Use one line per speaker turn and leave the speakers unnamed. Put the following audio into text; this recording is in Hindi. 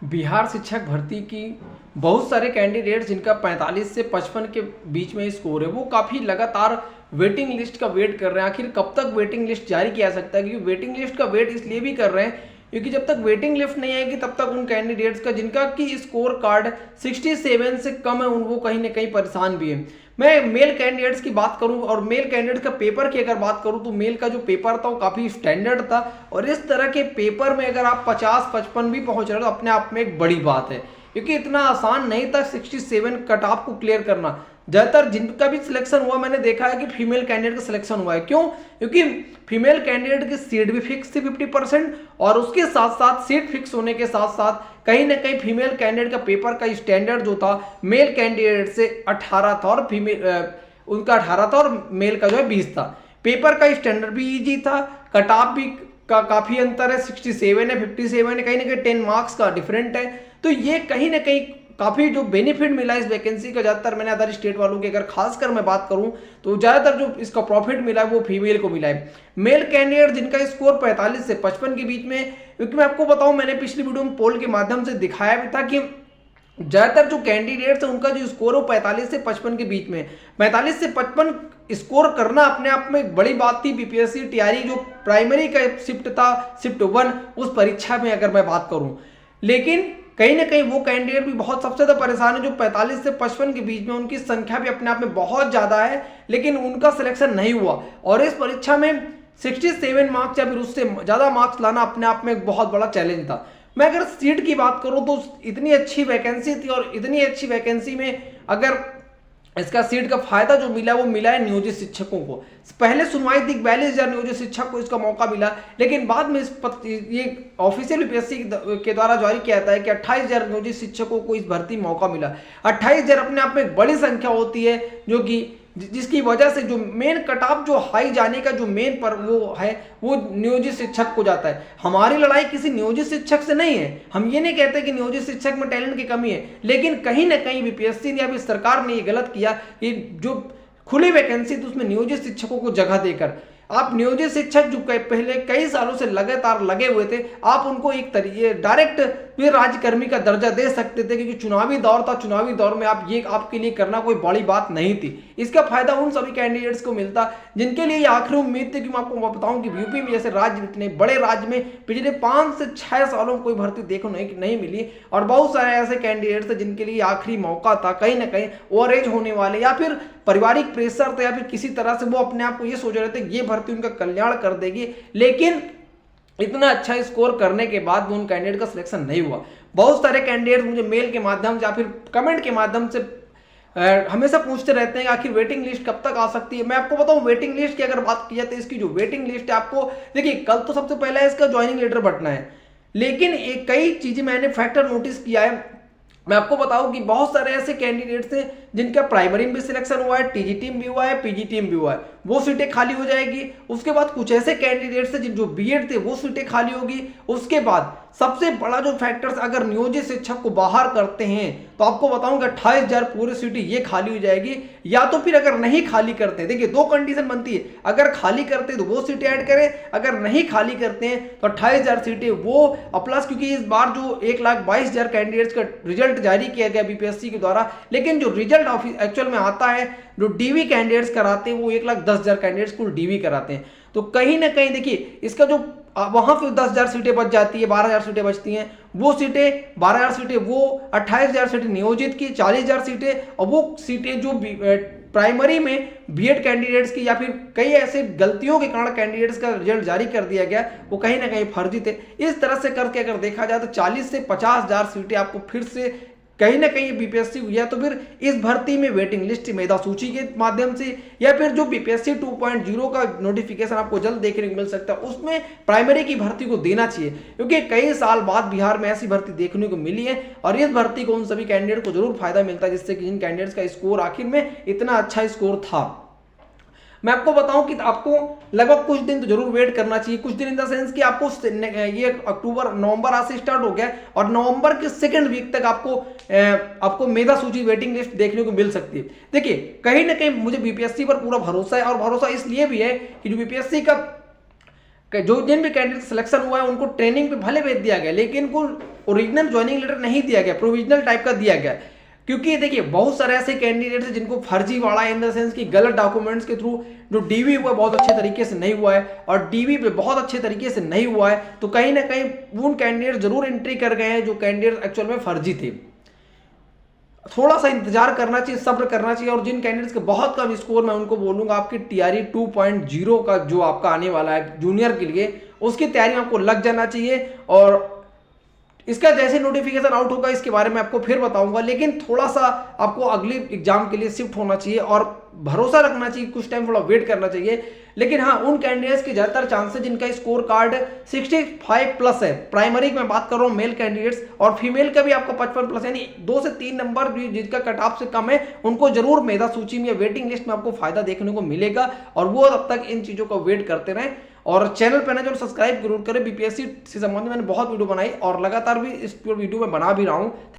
बिहार शिक्षक भर्ती की बहुत सारे कैंडिडेट्स जिनका 45 से 55 के बीच में स्कोर है वो काफ़ी लगातार वेटिंग लिस्ट का वेट कर रहे हैं। आखिर कब तक वेटिंग लिस्ट जारी किया जा सकता है, क्योंकि वेटिंग लिस्ट का वेट इसलिए भी कर रहे हैं क्योंकि जब तक वेटिंग लिस्ट नहीं आएगी तब तक उन कैंडिडेट्स का जिनका कि स्कोर कार्ड 67 से कम है उन वो कहीं ना कहीं परेशान भी है। मैं मेल कैंडिडेट्स की बात करूं और मेल कैंडिडेट का पेपर की अगर बात करूं तो मेल का जो पेपर था वो काफ़ी स्टैंडर्ड था, और इस तरह के पेपर में अगर आप 50-55 भी पहुंच रहे हो तो अपने आप में एक बड़ी बात है, क्योंकि इतना आसान नहीं था 67 कट ऑफ को क्लियर करना। ज़्यादातर जिनका भी सिलेक्शन हुआ मैंने देखा है कि फीमेल कैंडिडेट का सिलेक्शन हुआ है। क्यों? क्योंकि फीमेल कैंडिडेट की सीट भी फिक्स थी 50%, और उसके साथ साथ सीट फिक्स होने के साथ साथ कहीं ना कहीं फीमेल कैंडिडेट का पेपर का स्टैंडर्ड जो था मेल कैंडिडेट से 18 था, और फीमेल उनका 18 था और मेल का जो है 20 था। पेपर का स्टैंडर्ड भी ईजी था, कट ऑफ भी का काफ़ी अंतर है, 67 है 57 है, कहीं ना कहीं 10 मार्क्स का डिफरेंट है। तो ये कहीं ना कहीं काफ़ी जो बेनिफिट मिला इस वैकेंसी का, ज़्यादातर मैंने अदर स्टेट वालों की अगर खासकर मैं बात करूं तो ज़्यादातर जो इसका प्रॉफिट मिला है वो फीमेल को मिला है। मेल कैंडिडेट जिनका स्कोर 45 से 55 के बीच में, क्योंकि मैं आपको बताऊं मैंने पिछली वीडियो में पोल के माध्यम से दिखाया भी था कि ज़्यादातर जो कैंडिडेट्स हैं उनका जो स्कोर है 45 से 55 के बीच में, 45 से 55 स्कोर करना अपने आप में एक बड़ी बात थी। बीपीएससी टीआरई जो प्राइमरी का शिफ्ट था, शिफ्ट 1, उस परीक्षा में अगर मैं बात करूं, लेकिन कहीं ना कहीं वो कैंडिडेट भी बहुत सबसे ज़्यादा परेशान है जो 45 से 55 के बीच में, उनकी संख्या भी अपने आप में बहुत ज़्यादा है, लेकिन उनका सिलेक्शन नहीं हुआ। और इस परीक्षा में 67 मार्क्स या फिर उससे ज़्यादा मार्क्स लाना अपने आप में एक बहुत बड़ा चैलेंज था। मैं अगर सीट की बात करूं तो इतनी अच्छी वैकेंसी थी, और इतनी अच्छी वैकेंसी में अगर इसका सीट का फायदा जो मिला वो मिला है नियोजित शिक्षकों को। पहले सुनवाई थी 42,000 नियोजित शिक्षक को इसका मौका मिला, लेकिन बाद में ये ऑफिशियल बीपीएससी के द्वारा जारी किया जाता है कि 28,000 नियोजित शिक्षकों को इस भर्ती में मौका मिला। 28,000 अपने आप में एक बड़ी संख्या होती है, जो कि जिसकी वजह से जो मेन कट ऑफ जो हाई जाने का जो मेन पर वो है वो नियोजित शिक्षक को जाता है। हमारी लड़ाई किसी नियोजित शिक्षक से नहीं है, हम ये नहीं कहते कि नियोजित शिक्षक में टैलेंट की कमी है, लेकिन कहीं ना कहीं बीपीएससी ने या फिर सरकार ने ये गलत किया कि जो खुली वैकेंसी थी उसमें नियोजित शिक्षकों को जगह देकर आप नियोजित शिक्षक जो पहले कई सालों से लगातार लगे हुए थे, आप उनको एक तरीके डायरेक्ट फिर राज्यकर्मी का दर्जा दे सकते थे, क्योंकि चुनावी दौर था, चुनावी दौर में आप ये आपके लिए करना कोई बड़ी बात नहीं थी। इसका फायदा उन सभी कैंडिडेट्स को मिलता जिनके लिए आखिरी उम्मीद थी कि मैं आपको बताऊं कि यूपी में जैसे राज्य, इतने बड़े राज्य में पिछले 5 से 6 सालों में कोई भर्ती देखने नहीं मिली, और बहुत सारे ऐसे कैंडिडेट्स थे जिनके लिए आखिरी मौका था, कहीं ना कहीं ओवरेज होने वाले या फिर पारिवारिक प्रेशर था या फिर किसी तरह से वो अपने आप को ये सोच रहे थे ये भर्ती उनका कल्याण कर देगी, लेकिन इतना अच्छा स्कोर करने के बाद भी उन कैंडिडेट का सिलेक्शन नहीं हुआ। बहुत सारे कैंडिडेट मुझे मेल के माध्यम से या फिर कमेंट के माध्यम से हमेशा पूछते रहते हैं आखिर वेटिंग लिस्ट कब तक आ सकती है। मैं आपको बताऊं वेटिंग लिस्ट की अगर बात की जाए तो इसकी जो वेटिंग लिस्ट है, आपको देखिए कल तो सबसे पहले इसका ज्वाइनिंग लेटर बंटना है, लेकिन कई चीजें मैंने फैक्टर नोटिस किया है। मैं आपको बताऊं कि बहुत सारे ऐसे कैंडिडेट्स हैं जिनका प्राइमरी में भी सिलेक्शन हुआ है, टीजीटी में भी हुआ है, पीजीटी में भी हुआ है, वो सीटें खाली हो जाएगी। उसके बाद कुछ ऐसे कैंडिडेट्स हैं जो बीएड थे वो सीटें खाली होगी। उसके बाद सबसे बड़ा जो फैक्टर्स, अगर नियोजित शिक्षक को बाहर करते हैं तो आपको बताऊंगा 28,000 पूरी सीटें ये खाली हो जाएगी, या तो फिर अगर नहीं खाली करते, देखिए 2 कंडीशन बनती है, अगर खाली करते तो वो सीटें ऐड करें, अगर नहीं खाली करते हैं तो 28,000 सीटें वो प्लस, क्योंकि इस बार जो 1,22,000 कैंडिडेट्स का रिजल्ट जारी किया गया बीपीएससी के द्वारा, लेकिन जो रिजल्ट एक्चुअल में आता है जो डीवी कैंडिडेट्स कराते हैं वो 1,10,000 कैंडिडेट्स को डीवी कराते हैं। तो कहीं ना कहीं देखिए इसका जो वहां पे 10,000 सीटें बच जाती है, 12,000 सीटें बचती हैं, वो सीटें 12,000 सीटें वो 28,000 सीटें नियोजित की, 40,000 सीटें, और वो सीटें जो प्राइमरी में बीएड कैंडिडेट्स की या फिर कई ऐसे गलतियों के कारण कैंडिडेट्स का रिजल्ट जारी कर दिया गया, वो कहीं ना कहीं फर्जी थे। इस तरह से करके अगर देखा जाए तो 40 से 50,000 सीटें आपको फिर से कहीं ना कहीं बीपीएससी या तो फिर इस भर्ती में वेटिंग लिस्ट मेधा सूची के माध्यम से, या फिर जो बीपीएससी 2.0 का नोटिफिकेशन आपको जल्द देखने को मिल सकता है उसमें प्राइमरी की भर्ती को देना चाहिए, क्योंकि कई साल बाद बिहार में ऐसी भर्ती देखने को मिली है, और इस भर्ती को उन सभी कैंडिडेट को जरूर फायदा मिलता है जिससे कि जिन कैंडिडेट्स का स्कोर आखिर में इतना अच्छा स्कोर था। मैं आपको बताऊं कि आपको लगभग कुछ दिन तो जरूर वेट करना चाहिए, कुछ दिन इन द सेंस कि आपको ये अक्टूबर नवंबर आज से स्टार्ट हो गया, और नवंबर के सेकंड वीक तक आपको मेधा सूची वेटिंग लिस्ट देखने को मिल सकती है। देखिए कहीं ना कहीं मुझे बीपीएससी पर पूरा भरोसा है, और भरोसा इसलिए भी है कि जो बीपीएससी का जो जिन भी कैंडिडेट सिलेक्शन हुआ है उनको ट्रेनिंग पे भले भेज दिया गया, लेकिन उनको ओरिजिनल ज्वाइनिंग लेटर नहीं दिया गया, प्रोविजनल टाइप का दिया गया। क्योंकि देखिए बहुत सारे ऐसे कैंडिडेट्स हैं जिनको फर्जीवाड़ा इन द सेंस कि गलत डॉक्यूमेंट्स के थ्रू जो डीवी हुआ बहुत अच्छे तरीके से नहीं हुआ है और डीवी पे बहुत अच्छे तरीके से नहीं हुआ है, तो कहीं ना कहीं उन कैंडिडेट जरूर एंट्री कर गए हैं जो कैंडिडेट एक्चुअल में फर्जी थे। थोड़ा सा इंतजार करना चाहिए, सब्र करना चाहिए। और जिन कैंडिडेट्स के बहुत कम स्कोर, मैं उनको बोलूंगा आपकी टीआरई 2.0 का जो आपका आने वाला है जूनियर के लिए, उसकी तैयारी में आपको लग जाना चाहिए। और इसका जैसे नोटिफिकेशन आउट होगा इसके बारे में आपको फिर बताऊंगा, लेकिन थोड़ा सा आपको अगले एग्जाम के लिए शिफ्ट होना चाहिए और भरोसा रखना चाहिए, कुछ टाइम थोड़ा वेट करना चाहिए। लेकिन हाँ, उन कैंडिडेट्स के ज्यादातर चांसेस जिनका स्कोर कार्ड 65 प्लस है, प्राइमरी की मैं बात कर रहा हूँ मेल कैंडिडेट्स, और फीमेल का भी आपको 55 प्लस, यानी 2 से 3 नंबर जिनका कट ऑफ से कम है उनको जरूर मेधा सूची में, वेटिंग लिस्ट में आपको फायदा देखने को मिलेगा। और वो तब तक इन चीजों को वेट करते रहें। और चैनल पर ना जो सब्सक्राइब जरूर करें। बीपीएससी से संबंधित मैंने बहुत वीडियो बनाई और लगातार भी इस वीडियो में बना भी रहा हूँ।